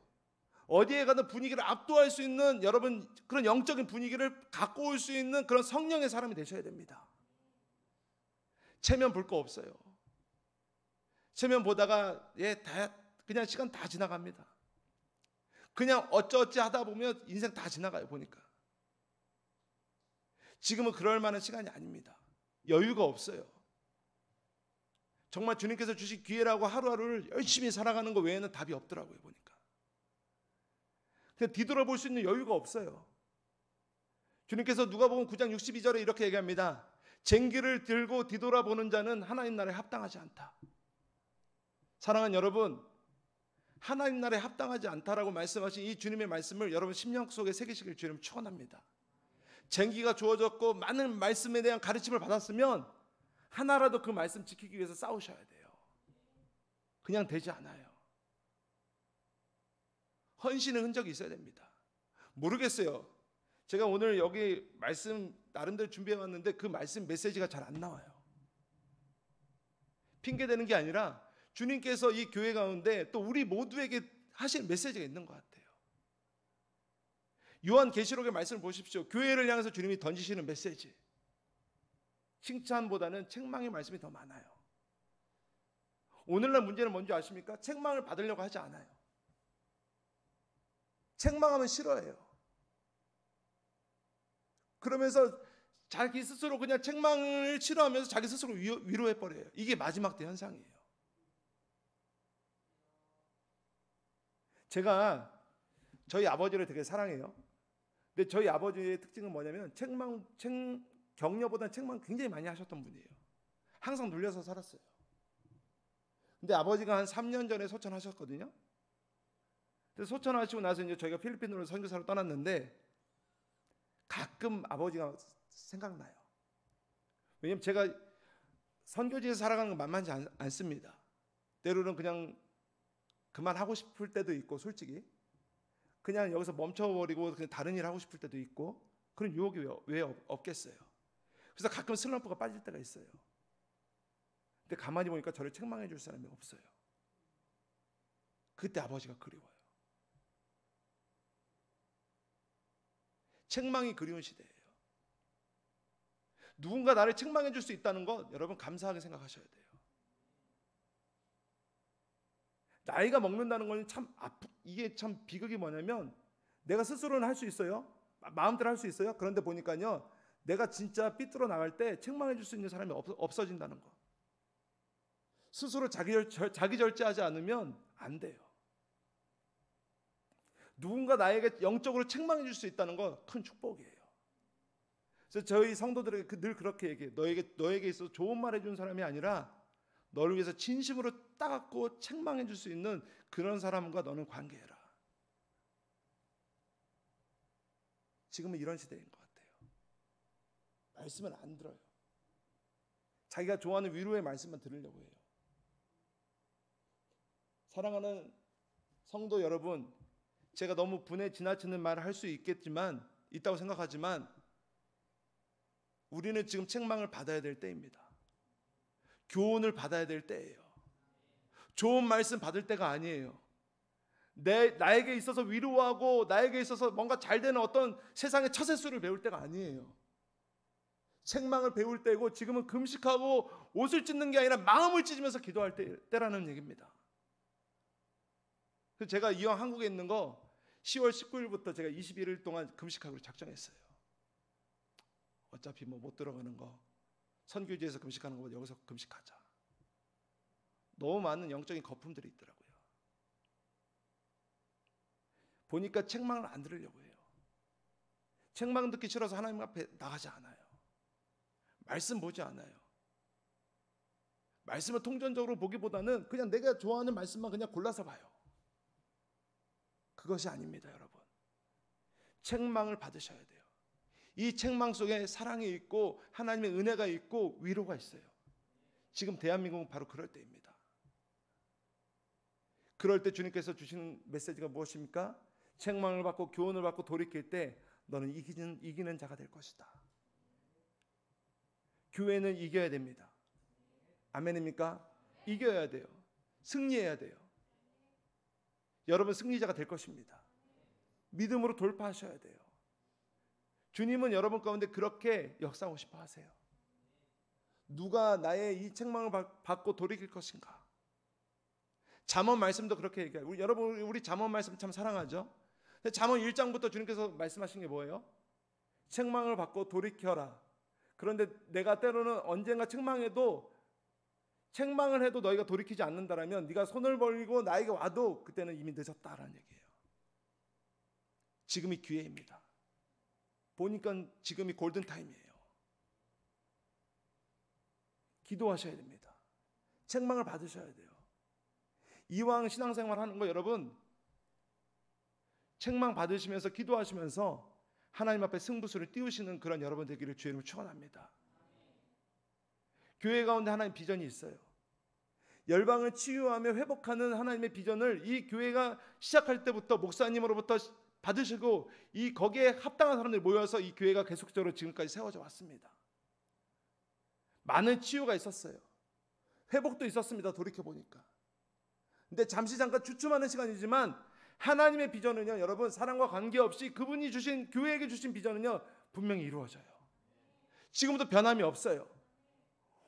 S2: 어디에 가든 분위기를 압도할 수 있는 여러분 그런 영적인 분위기를 갖고 올 수 있는 그런 성령의 사람이 되셔야 됩니다. 체면 볼 거 없어요. 체면 보다가 그냥 시간 다 지나갑니다. 그냥 어쩌어찌 하다 보면 인생 다 지나가요 보니까. 지금은 그럴 만한 시간이 아닙니다. 여유가 없어요. 정말 주님께서 주신 기회라고 하루하루를 열심히 살아가는 것 외에는 답이 없더라고요 보니까. 그냥 뒤돌아볼 수 있는 여유가 없어요. 주님께서 누가복음 9장 62절에 이렇게 얘기합니다. 쟁기를 들고 뒤돌아보는 자는 하나님 나라에 합당하지 않다. 사랑하는 여러분, 하나님 나라에 합당하지 않다라고 말씀하신 이 주님의 말씀을 여러분 심령 속에 새기시길 주님 축원합니다. 쟁기가 주어졌고 많은 말씀에 대한 가르침을 받았으면 하나라도 그 말씀 지키기 위해서 싸우셔야 돼요. 그냥 되지 않아요. 헌신의 흔적이 있어야 됩니다. 모르겠어요. 제가 오늘 여기 말씀 나름대로 준비해 왔는데 그 말씀 메시지가 잘 안 나와요. 핑계대는 게 아니라 주님께서 이 교회 가운데 또 우리 모두에게 하실 메시지가 있는 것 같아요. 요한계시록의 말씀을 보십시오. 교회를 향해서 주님이 던지시는 메시지. 칭찬보다는 책망의 말씀이 더 많아요. 오늘날 문제는 뭔지 아십니까? 책망을 받으려고 하지 않아요. 책망하면 싫어해요. 그러면서 자기 스스로 그냥 책망을 싫어하면서 자기 스스로 위로해버려요. 이게 마지막 때 현상이에요. 제가 저희 아버지를 되게 사랑해요. 근데 저희 아버지의 특징은 뭐냐면 격려보다는 책망 굉장히 많이 하셨던 분이에요. 항상 눌려서 살았어요. 근데 아버지가 한 3년 전에 소천하셨거든요. 근데 소천하시고 나서 이제 저희가 필리핀으로 선교사로 떠났는데 가끔 아버지가 생각나요. 왜냐면 제가 선교지에서 살아가는 건 만만치 않습니다. 때로는 그냥 그만하고 싶을 때도 있고, 솔직히 그냥 여기서 멈춰버리고 그냥 다른 일 하고 싶을 때도 있고, 그런 유혹이 왜 없겠어요. 그래서 가끔 슬럼프가 빠질 때가 있어요. 근데 가만히 보니까 저를 책망해 줄 사람이 없어요. 그때 아버지가 그리워요. 책망이 그리운 시대예요. 누군가 나를 책망해 줄 수 있다는 것 여러분 감사하게 생각하셔야 돼요. 나이가 먹는다는 건 이게 참 비극이 뭐냐면, 내가 스스로는 할 수 있어요. 마음대로 할 수 있어요. 그런데 보니까요, 내가 진짜 삐뚤어 나갈 때 책망해 줄 수 있는 사람이 없어진다는 거. 스스로 자기 절제하지 않으면 안 돼요. 누군가 나에게 영적으로 책망해 줄 수 있다는 건 큰 축복이에요. 그래서 저희 성도들에게 늘 그렇게 얘기해요. 너에게 있어서 좋은 말 해준 사람이 아니라 너를 위해서 진심으로 따갑고 책망해 줄 수 있는 그런 사람과 너는 관계해라. 지금은 이런 시대인 것 같아요. 말씀을 안 들어요. 자기가 좋아하는 위로의 말씀만 들으려고 해요. 사랑하는 성도 여러분, 제가 너무 분에 지나치는 말을 할 수 있다고 생각하지만 우리는 지금 책망을 받아야 될 때입니다. 교훈을 받아야 될 때예요. 좋은 말씀 받을 때가 아니에요. 나에게 있어서 위로하고 나에게 있어서 뭔가 잘 되는 어떤 세상의 처세술을 배울 때가 아니에요. 책망을 배울 때고, 지금은 금식하고 옷을 찢는 게 아니라 마음을 찢으면서 기도할 때라는 얘기입니다. 그래서 제가 이왕 한국에 있는 거 10월 19일부터 제가 21일 동안 금식하기로 작정했어요. 어차피 못 들어가는 거, 선교지에서 금식하는 것보다 여기서 금식하자. 너무 많은 영적인 거품들이 있더라고요. 보니까 책망을 안 들으려고 해요. 책망 듣기 싫어서 하나님 앞에 나가지 않아요. 말씀 보지 않아요. 말씀을 통전적으로 보기보다는 그냥 내가 좋아하는 말씀만 그냥 골라서 봐요. 그것이 아닙니다, 여러분. 책망을 받으셔야 돼요. 이 책망 속에 사랑이 있고 하나님의 은혜가 있고 위로가 있어요. 지금 대한민국은 바로 그럴 때입니다. 그럴 때 주님께서 주시는 메시지가 무엇입니까? 책망을 받고 교훈을 받고 돌이킬 때 너는 이기는 자가 될 것이다. 교회는 이겨야 됩니다. 아멘입니까? 이겨야 돼요. 승리해야 돼요. 여러분 승리자가 될 것입니다. 믿음으로 돌파하셔야 돼요. 주님은 여러분 가운데 그렇게 역사하고 싶어 하세요. 누가 나의 이 책망을 받고 돌이킬 것인가? 잠언 말씀도 그렇게 얘기해요. 여러분 우리 잠언 말씀 참 사랑하죠? 잠언 1장부터 주님께서 말씀하신 게 뭐예요? 책망을 받고 돌이켜라. 그런데 내가 때로는 언젠가 책망을 해도 너희가 돌이키지 않는다라면 네가 손을 벌리고 나에게 와도 그때는 이미 늦었다라는 얘기예요. 지금이 기회입니다. 보니까 지금이 골든타임이에요. 기도하셔야 됩니다. 책망을 받으셔야 돼요. 이왕 신앙생활 하는 거 여러분, 책망 받으시면서 기도하시면서 하나님 앞에 승부수를 띄우시는 그런 여러분 되기를 주의 이름으로 축원합니다. 교회 가운데 하나님 비전이 있어요. 열방을 치유하며 회복하는 하나님의 비전을 이 교회가 시작할 때부터 목사님으로부터 받으시고 거기에 합당한 사람들이 모여서 이 교회가 계속적으로 지금까지 세워져 왔습니다. 많은 치유가 있었어요. 회복도 있었습니다. 돌이켜보니까. 근데 잠시 잠깐 주춤하는 시간이지만 하나님의 비전은요, 여러분 사랑과 관계없이 그분이 주신 교회에게 주신 비전은요 분명히 이루어져요. 지금부터 변함이 없어요.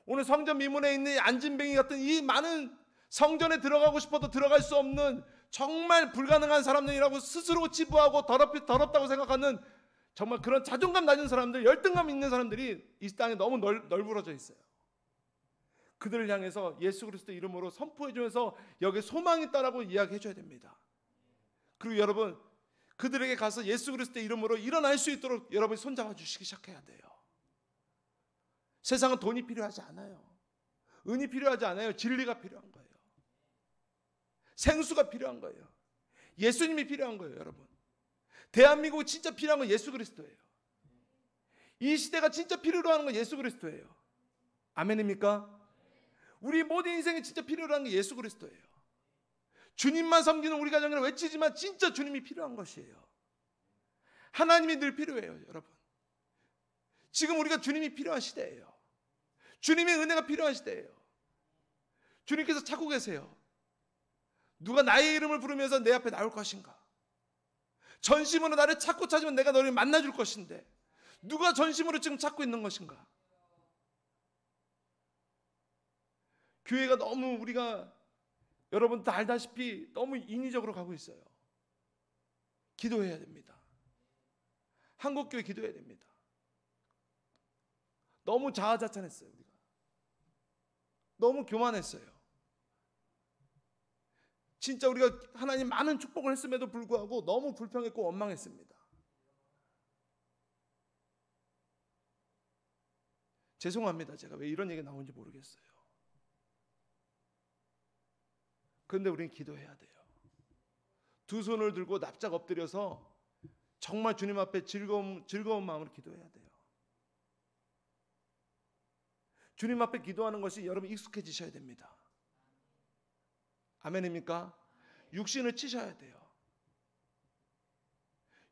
S2: 오늘 성전 미문에 있는 안진뱅이 같은 이 많은 성전에 들어가고 싶어도 들어갈 수 없는 정말 불가능한 사람들이라고 스스로 치부하고 더럽다고 생각하는 정말 그런 자존감 낮은 사람들, 열등감 있는 사람들이 이 땅에 너무 널브러져 있어요. 그들을 향해서 예수 그리스도 이름으로 선포해 주면서 여기 소망이 있다라고 이야기해 줘야 됩니다. 그리고 여러분, 그들에게 가서 예수 그리스도 이름으로 일어날 수 있도록 여러분이 손잡아 주시기 시작해야 돼요. 세상은 돈이 필요하지 않아요. 은이 필요하지 않아요. 진리가 필요한 거예요. 생수가 필요한 거예요. 예수님이 필요한 거예요, 여러분. 대한민국이 진짜 필요한 건 예수 그리스도예요. 이 시대가 진짜 필요로 하는 건 예수 그리스도예요. 아멘입니까? 우리 모든 인생에 진짜 필요로 하는 게 예수 그리스도예요. 주님만 섬기는 우리 가정이라 외치지만 진짜 주님이 필요한 것이에요. 하나님이 늘 필요해요, 여러분. 지금 우리가 주님이 필요한 시대예요. 주님의 은혜가 필요한 시대예요. 주님께서 찾고 계세요. 누가 나의 이름을 부르면서 내 앞에 나올 것인가? 전심으로 나를 찾고 찾으면 내가 너를 만나줄 것인데 누가 전심으로 지금 찾고 있는 것인가? 교회가 너무 우리가 여러분 다 알다시피 너무 인위적으로 가고 있어요. 기도해야 됩니다. 한국교회 기도해야 됩니다. 너무 자아자찬했어요. 우리가 너무 교만했어요. 진짜 우리가 하나님 많은 축복을 했음에도 불구하고 너무 불평했고 원망했습니다. 죄송합니다. 제가 왜 이런 얘기가 나오는지 모르겠어요. 그런데 우리는 기도해야 돼요. 두 손을 들고 납작 엎드려서 정말 주님 앞에 즐거운 마음으로 기도해야 돼요. 주님 앞에 기도하는 것이 여러분 익숙해지셔야 됩니다. 아멘입니까? 육신을 치셔야 돼요.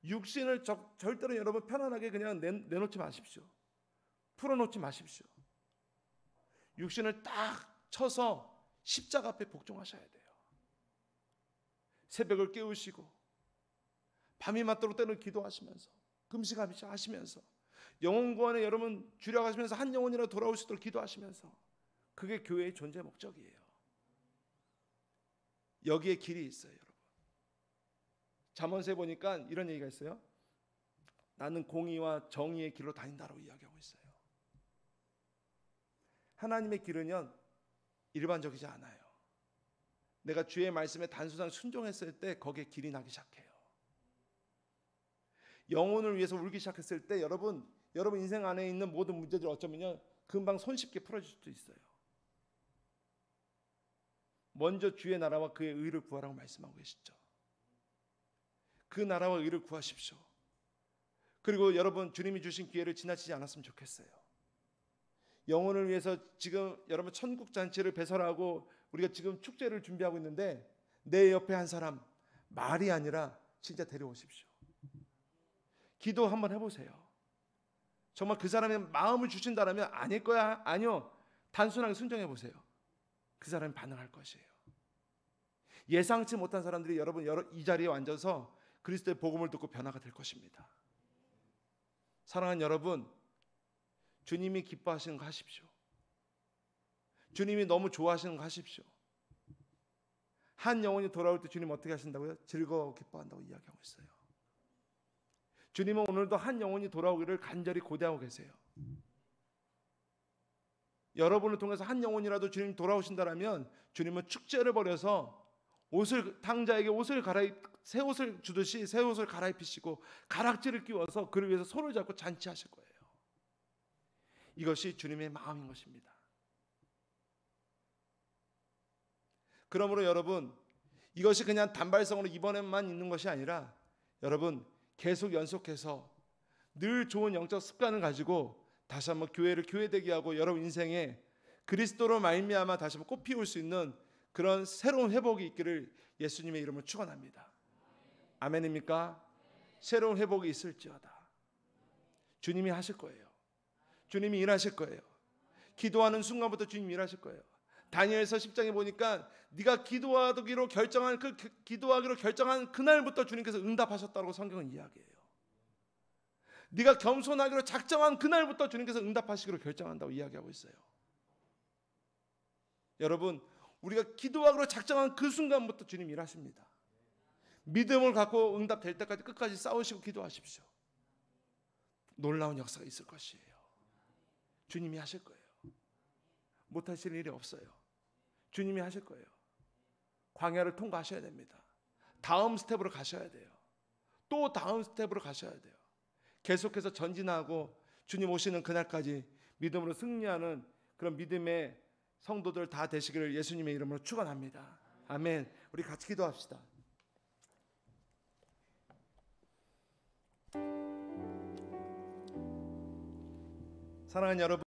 S2: 육신을 절대로 여러분 편안하게 그냥 내놓지 마십시오. 풀어놓지 마십시오. 육신을 딱 쳐서 십자가 앞에 복종하셔야 돼요. 새벽을 깨우시고 밤이 맞도록 때는 기도하시면서 금식하시면서 영혼 구원에 여러분 주력하시면서 한 영혼이라도 돌아올 수 있도록 기도하시면서 그게 교회의 존재 목적이에요. 여기에 길이 있어요, 여러분. 잠언서에 보니까 이런 얘기가 있어요. 나는 공의와 정의의 길로 다닌다라고 이야기하고 있어요. 하나님의 길은요 일반적이지 않아요. 내가 주의 말씀에 단순한 순종했을 때 거기에 길이 나기 시작해요. 영혼을 위해서 울기 시작했을 때 여러분 인생 안에 있는 모든 문제들 어쩌면요 금방 손쉽게 풀어질 수도 있어요. 먼저 주의 나라와 그의 의를 구하라고 말씀하고 계시죠. 그 나라와 의를 구하십시오. 그리고 여러분 주님이 주신 기회를 지나치지 않았으면 좋겠어요. 영혼을 위해서 지금 여러분 천국 잔치를 배설하고 우리가 지금 축제를 준비하고 있는데 내 옆에 한 사람 말이 아니라 진짜 데려오십시오. 기도 한번 해보세요. 정말 그 사람의 마음을 주신다면 아닐 거야? 아니요. 단순하게 순종해 보세요. 그 사람이 반응할 것이에요. 예상치 못한 사람들이 여러분 이 자리에 앉아서 그리스도의 복음을 듣고 변화가 될 것입니다. 사랑하는 여러분, 주님이 기뻐하시는 거 하십시오. 주님이 너무 좋아하시는 거 하십시오. 한 영혼이 돌아올 때 주님 어떻게 하신다고요? 즐거워 기뻐한다고 이야기하고 있어요. 주님은 오늘도 한 영혼이 돌아오기를 간절히 고대하고 계세요. 여러분을 통해서 한 영혼이라도 주님 돌아오신다라면 주님은 축제를 벌여서 탕자에게 새 옷을 주듯이 새 옷을 갈아입히시고 가락지를 끼워서 그를 위해서 손을 잡고 잔치하실 거예요. 이것이 주님의 마음인 것입니다. 그러므로 여러분 이것이 그냥 단발성으로 이번에만 있는 것이 아니라 여러분 계속 연속해서 늘 좋은 영적 습관을 가지고 다시 한번 교회를 교회되게 하고 여러분 인생에 그리스도로 말미암아 다시 한번 꽃피울 수 있는 그런 새로운 회복이 있기를 예수님의 이름으로 축원합니다. 아멘입니까? 새로운 회복이 있을지어다. 주님이 하실 거예요. 주님이 일하실 거예요. 기도하는 순간부터 주님이 일하실 거예요. 다니엘서 10장에 보니까 네가 기도하기로 결정한 그날부터 주님께서 응답하셨다고 성경은 이야기해요. 네가 겸손하기로 작정한 그날부터 주님께서 응답하시기로 결정한다고 이야기하고 있어요. 여러분 우리가 기도하기로 작정한 그 순간부터 주님 일하십니다. 믿음을 갖고 응답될 때까지 끝까지 싸우시고 기도하십시오. 놀라운 역사가 있을 것이에요. 주님이 하실 거예요. 못하실 일이 없어요. 주님이 하실 거예요. 광야를 통과하셔야 됩니다. 다음 스텝으로 가셔야 돼요. 또 다음 스텝으로 가셔야 돼요. 계속해서 전진하고 주님 오시는 그날까지 믿음으로 승리하는 그런 믿음의 성도들 다 되시기를 예수님의 이름으로 축원합니다. 아멘. 우리 같이 기도합시다. 사랑하는 여러분,